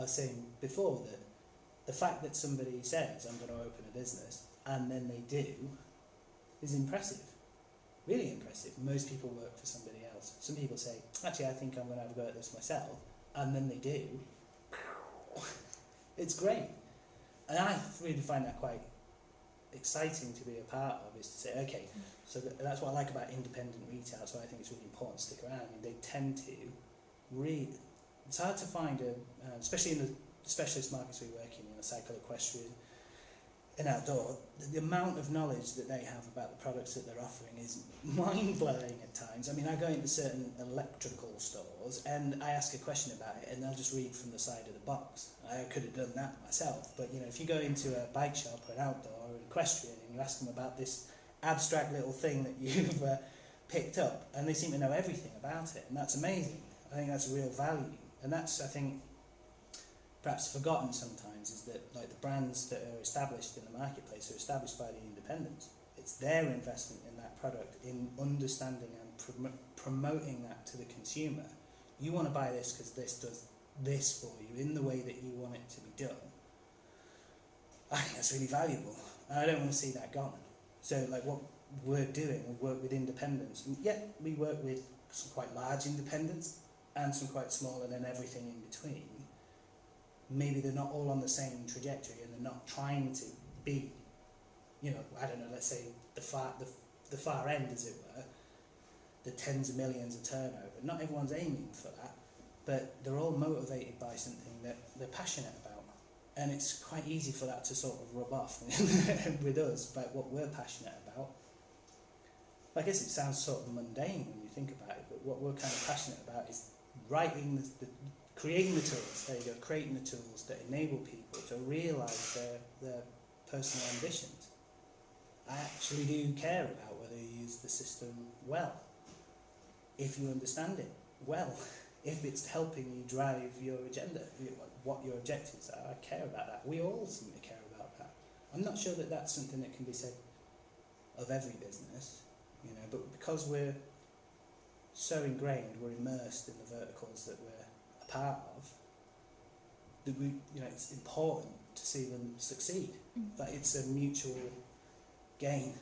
I was saying before, that the fact that somebody says, I'm going to open a business, and then they do, is impressive. Really impressive. Most people work for somebody else. Some people say, actually, I think I'm going to have a go at this myself, and then they do. It's great. And I really find that quite exciting to be a part of, is to say, okay, so that's what I like about independent retail. That's why I think it's really important to stick around. I mean, they tend to it's hard to find especially in the specialist markets we work in the cycle, equestrian, and outdoor, the amount of knowledge that they have about the products that they're offering is mind-blowing at times. I mean, I go into certain electrical stores and I ask a question about it and they'll just read from the side of the box. I could have done that myself, but if you go into a bike shop or an outdoor or an equestrian and you ask them about this abstract little thing that you've picked up, and they seem to know everything about it, and that's amazing. I think that's a real value, and that's, I think, perhaps forgotten sometimes, is that like the brands that are established in the marketplace are established by the independents. It's their investment in that product, in understanding and promoting that to the consumer. You want to buy this because this does this for you in the way that you want it to be done. I think that's really valuable, and I don't want to see that gone. So like what we're doing, we work with independents, and yet we work with some quite large independents and some quite small, and then everything in between. Maybe they're not all on the same trajectory, and they're not trying to be, I don't know, let's say the far end, as it were, the tens of millions of turnover. Not everyone's aiming for that, but they're all motivated by something that they're passionate about. And it's quite easy for that to sort of rub off with us about what we're passionate about. I guess it sounds sort of mundane when you think about it, but what we're kind of passionate about is creating the tools, creating the tools that enable people to realise their personal ambitions. I actually do care about whether you use the system well, if you understand it well, if it's helping you drive your agenda, what your objectives are. I care about that. We all seem to care about that. I'm not sure that that's something that can be said of every business, but because we're so ingrained, we're immersed in the verticals that we're a part of, that it's important to see them succeed. That it's a mutual gain.